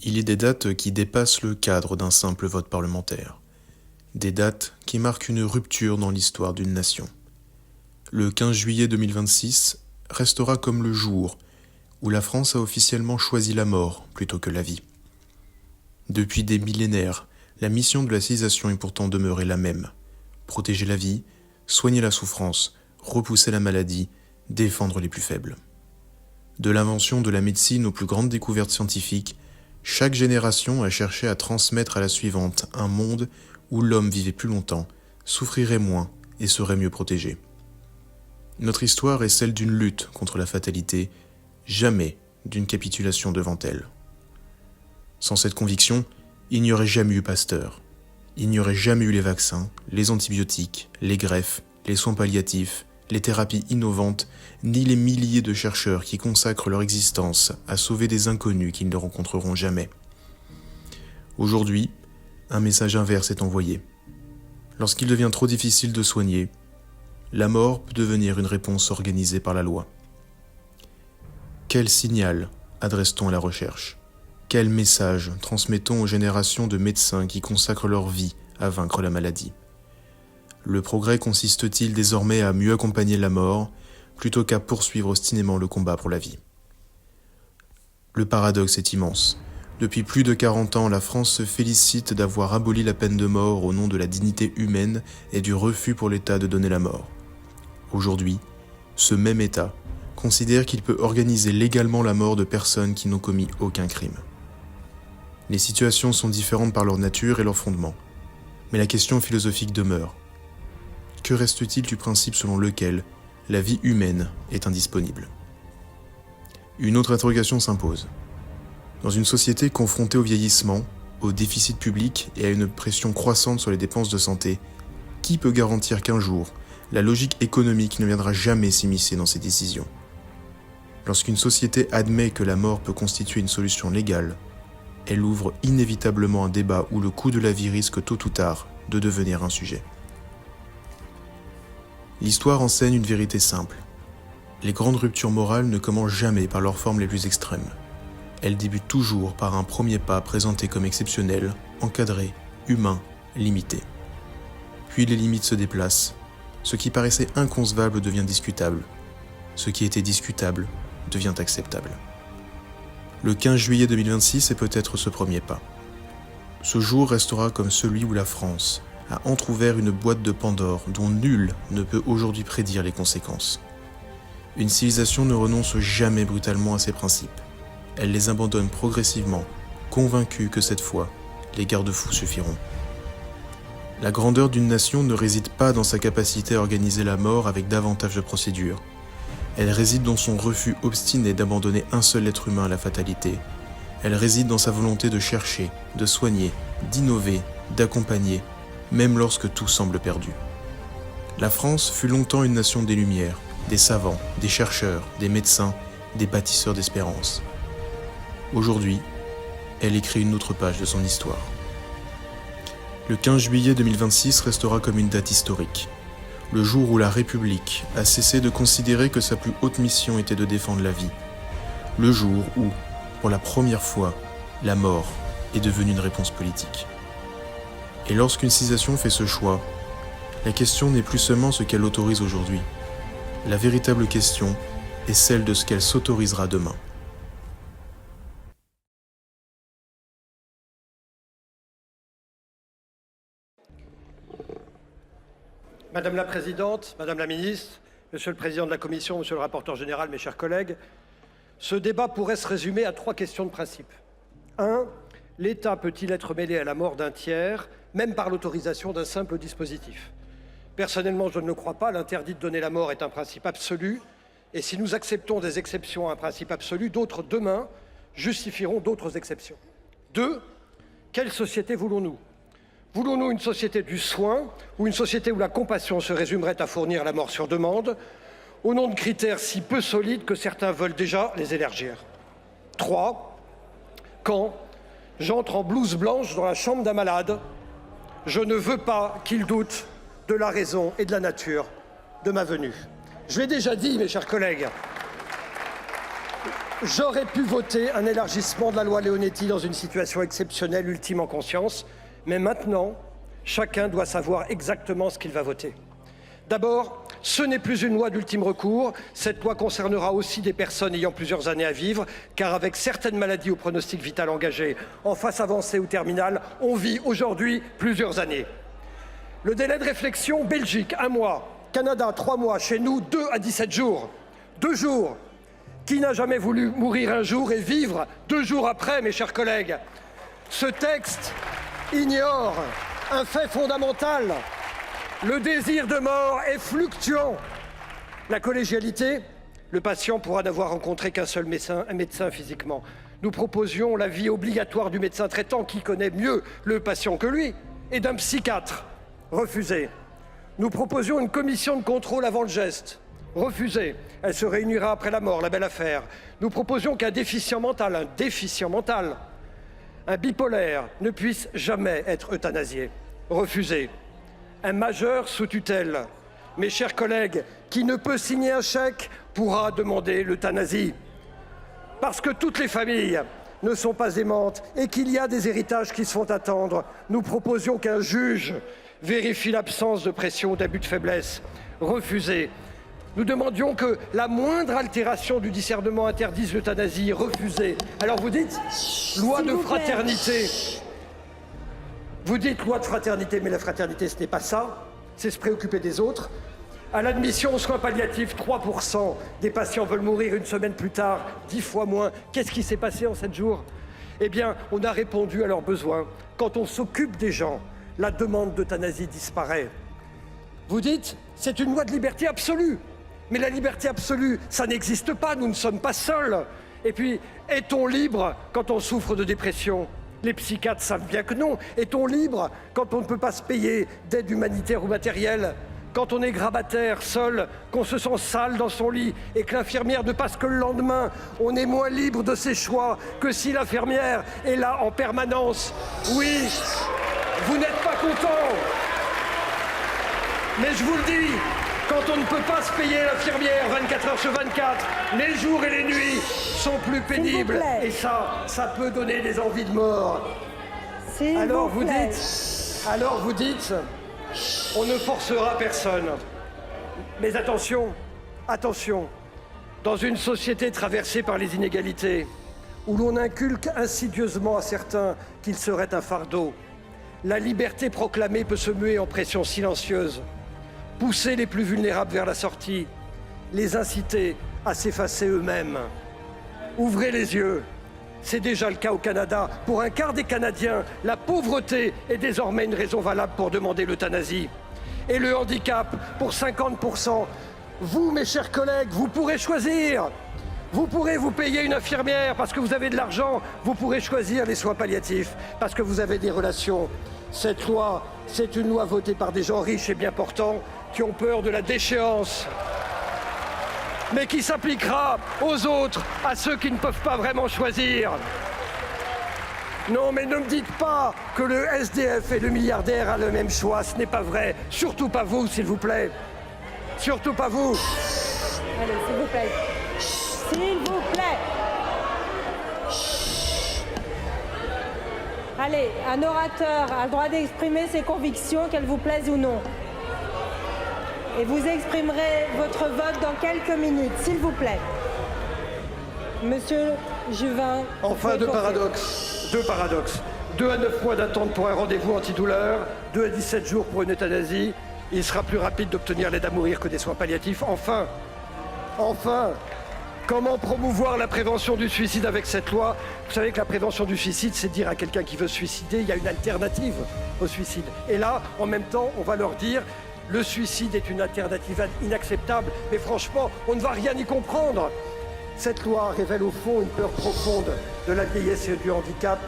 Il est des dates qui dépassent le cadre d'un simple vote parlementaire. Des dates qui marquent une rupture dans l'histoire d'une nation. Le 15 juillet 2026 restera comme le jour où la France a officiellement choisi la mort plutôt que la vie. Depuis des millénaires, la mission de la civilisation est pourtant demeurée la même. Protéger la vie, soigner la souffrance, repousser la maladie, défendre les plus faibles. De l'invention de la médecine aux plus grandes découvertes scientifiques, chaque génération a cherché à transmettre à la suivante un monde où l'homme vivait plus longtemps, souffrirait moins et serait mieux protégé. Notre histoire est celle d'une lutte contre la fatalité, jamais d'une capitulation devant elle. Sans cette conviction, il n'y aurait jamais eu Pasteur. Il n'y aurait jamais eu les vaccins, les antibiotiques, les greffes, les soins palliatifs, les thérapies innovantes, ni les milliers de chercheurs qui consacrent leur existence à sauver des inconnus qu'ils ne rencontreront jamais. Aujourd'hui, un message inverse est envoyé. Lorsqu'il devient trop difficile de soigner, la mort peut devenir une réponse organisée par la loi. Quel signal adresse-t-on à la recherche ? Quel message transmettons aux générations de médecins qui consacrent leur vie à vaincre la maladie ? Le progrès consiste-t-il désormais à mieux accompagner la mort plutôt qu'à poursuivre obstinément le combat pour la vie ? Le paradoxe est immense. Depuis plus de 40 ans, la France se félicite d'avoir aboli la peine de mort au nom de la dignité humaine et du refus pour l'État de donner la mort. Aujourd'hui, ce même État considère qu'il peut organiser légalement la mort de personnes qui n'ont commis aucun crime. Les situations sont différentes par leur nature et leur fondement, mais la question philosophique demeure. Que reste-t-il du principe selon lequel la vie humaine est indisponible ? Une autre interrogation s'impose. Dans une société confrontée au vieillissement, au déficit public et à une pression croissante sur les dépenses de santé, qui peut garantir qu'un jour, la logique économique ne viendra jamais s'immiscer dans ces décisions ? Lorsqu'une société admet que la mort peut constituer une solution légale, elle ouvre inévitablement un débat où le coût de la vie risque tôt ou tard de devenir un sujet. L'histoire enseigne une vérité simple. Les grandes ruptures morales ne commencent jamais par leurs formes les plus extrêmes. Elles débutent toujours par un premier pas présenté comme exceptionnel, encadré, humain, limité. Puis les limites se déplacent. Ce qui paraissait inconcevable devient discutable. Ce qui était discutable devient acceptable. Le 15 juillet 2026 est peut-être ce premier pas. Ce jour restera comme celui où la France a entrouvert une boîte de Pandore dont nul ne peut aujourd'hui prédire les conséquences. Une civilisation ne renonce jamais brutalement à ses principes. Elle les abandonne progressivement, convaincue que cette fois, les garde-fous suffiront. La grandeur d'une nation ne réside pas dans sa capacité à organiser la mort avec davantage de procédures. Elle réside dans son refus obstiné d'abandonner un seul être humain à la fatalité. Elle réside dans sa volonté de chercher, de soigner, d'innover, d'accompagner, même lorsque tout semble perdu. La France fut longtemps une nation des Lumières, des savants, des chercheurs, des médecins, des bâtisseurs d'espérance. Aujourd'hui, elle écrit une autre page de son histoire. Le 15 juillet 2026 restera comme une date historique. Le jour où la République a cessé de considérer que sa plus haute mission était de défendre la vie. Le jour où, pour la première fois, la mort est devenue une réponse politique. Et lorsqu'une civilisation fait ce choix, la question n'est plus seulement ce qu'elle autorise aujourd'hui. La véritable question est celle de ce qu'elle s'autorisera demain. Madame la Présidente, Madame la Ministre, Monsieur le Président de la Commission, Monsieur le rapporteur général, mes chers collègues, ce débat pourrait se résumer à 3 questions de principe. 1. L'État peut-il être mêlé à la mort d'un tiers, même par l'autorisation d'un simple dispositif ? Personnellement, je ne le crois pas. L'interdit de donner la mort est un principe absolu. Et si nous acceptons des exceptions à un principe absolu, d'autres, demain, justifieront d'autres exceptions. 2. Quelle société voulons-nous ? Voulons-nous une société du soin ou une société où la compassion se résumerait à fournir la mort sur demande, au nom de critères si peu solides que certains veulent déjà les élargir ? 3. Quand j'entre en blouse blanche dans la chambre d'un malade, je ne veux pas qu'il doute de la raison et de la nature de ma venue. Je l'ai déjà dit, mes chers collègues. J'aurais pu voter un élargissement de la loi Leonetti dans une situation exceptionnelle, ultime en conscience. Mais maintenant, chacun doit savoir exactement ce qu'il va voter. D'abord, ce n'est plus une loi d'ultime recours. Cette loi concernera aussi des personnes ayant plusieurs années à vivre, car avec certaines maladies au pronostic vital engagé en phase avancée ou terminale, on vit aujourd'hui plusieurs années. Le délai de réflexion, Belgique, 1 mois. Canada, 3 mois. Chez nous, 2 à 17 jours. 2 jours. Qui n'a jamais voulu mourir un jour et vivre 2 jours après, mes chers collègues? Ce texte ignore un fait fondamental. Le désir de mort est fluctuant. La collégialité, le patient pourra n'avoir rencontré qu'un seul médecin, un médecin physiquement. Nous proposions l'avis obligatoire du médecin traitant qui connaît mieux le patient que lui et d'un psychiatre. Refusé. Nous proposions une commission de contrôle avant le geste. Refusé. Elle se réunira après la mort, la belle affaire. Nous proposions qu'un déficient mental, un bipolaire ne puisse jamais être euthanasié. Refusé. Un majeur sous tutelle, mes chers collègues, qui ne peut signer un chèque pourra demander l'euthanasie. Parce que toutes les familles ne sont pas aimantes et qu'il y a des héritages qui se font attendre, nous proposions qu'un juge vérifie l'absence de pression ou d'abus de faiblesse. Refusé. Nous demandions que la moindre altération du discernement interdise l'euthanasie. Refusé. Alors vous dites loi de fraternité. Vous dites loi de fraternité, mais la fraternité, ce n'est pas ça. C'est se préoccuper des autres. À l'admission aux soins palliatifs, 3% des patients veulent mourir 1 semaine plus tard, 10 fois moins. Qu'est-ce qui s'est passé en 7 jours? Eh bien, on a répondu à leurs besoins. Quand on s'occupe des gens, la demande d'euthanasie disparaît. Vous dites, c'est une loi de liberté absolue. Mais la liberté absolue, ça n'existe pas, nous ne sommes pas seuls. Et puis, est-on libre quand on souffre de dépression? Les psychiatres savent bien que non. Est-on libre quand on ne peut pas se payer d'aide humanitaire ou matérielle? Quand on est grabataire, seul, qu'on se sent sale dans son lit et que l'infirmière ne passe que le lendemain, on est moins libre de ses choix que si l'infirmière est là en permanence. Oui, vous n'êtes pas content. Mais je vous le dis, quand on ne peut pas se payer l'infirmière 24 heures sur 24, les jours et les nuits sont plus pénibles. Et ça peut donner des envies de mort. Alors vous dites, on ne forcera personne. Mais attention, dans une société traversée par les inégalités, où l'on inculque insidieusement à certains qu'il serait un fardeau, la liberté proclamée peut se muer en pression silencieuse. Pousser les plus vulnérables vers la sortie, les inciter à s'effacer eux-mêmes. Ouvrez les yeux, c'est déjà le cas au Canada. Pour un quart des Canadiens, la pauvreté est désormais une raison valable pour demander l'euthanasie. Et le handicap, pour 50%. Vous, mes chers collègues, vous pourrez choisir. Vous pourrez vous payer une infirmière parce que vous avez de l'argent. Vous pourrez choisir les soins palliatifs parce que vous avez des relations. Cette loi, c'est une loi votée par des gens riches et bien portants qui ont peur de la déchéance, mais qui s'appliquera aux autres, à ceux qui ne peuvent pas vraiment choisir. Non, mais ne me dites pas que le SDF et le milliardaire a le même choix, ce n'est pas vrai. Surtout pas vous, s'il vous plaît. Surtout pas vous. Allez, s'il vous plaît. S'il vous plaît. Allez, un orateur a le droit d'exprimer ses convictions, qu'elles vous plaisent ou non. Et vous exprimerez votre vote dans quelques minutes, s'il vous plaît. Monsieur Juvin. Enfin, deux paradoxes. 2 à 9 mois d'attente pour un rendez-vous antidouleur, 2 à 17 jours pour une euthanasie. Il sera plus rapide d'obtenir l'aide à mourir que des soins palliatifs. Enfin, comment promouvoir la prévention du suicide avec cette loi? Vous savez que la prévention du suicide, c'est dire à quelqu'un qui veut se suicider, il y a une alternative au suicide. Et là, en même temps, on va leur dire, le suicide est une alternative inacceptable, mais franchement, on ne va rien y comprendre. Cette loi révèle au fond une peur profonde de la vieillesse et du handicap.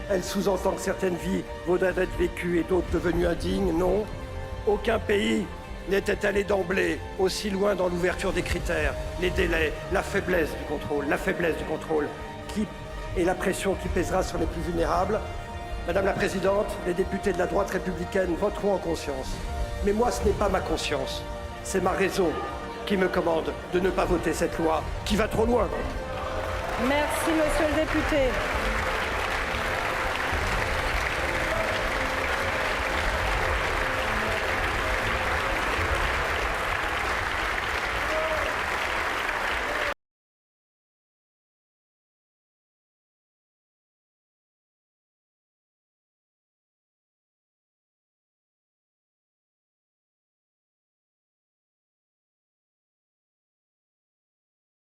Elle sous-entend que certaines vies voudraient être vécues et d'autres devenues indignes. Non, aucun pays n'était allé d'emblée aussi loin dans l'ouverture des critères, les délais, la faiblesse du contrôle, et la pression qui pèsera sur les plus vulnérables. Madame la Présidente, les députés de la droite républicaine voteront en conscience. Mais moi, ce n'est pas ma conscience, c'est ma raison qui me commande de ne pas voter cette loi qui va trop loin. Merci, monsieur le député.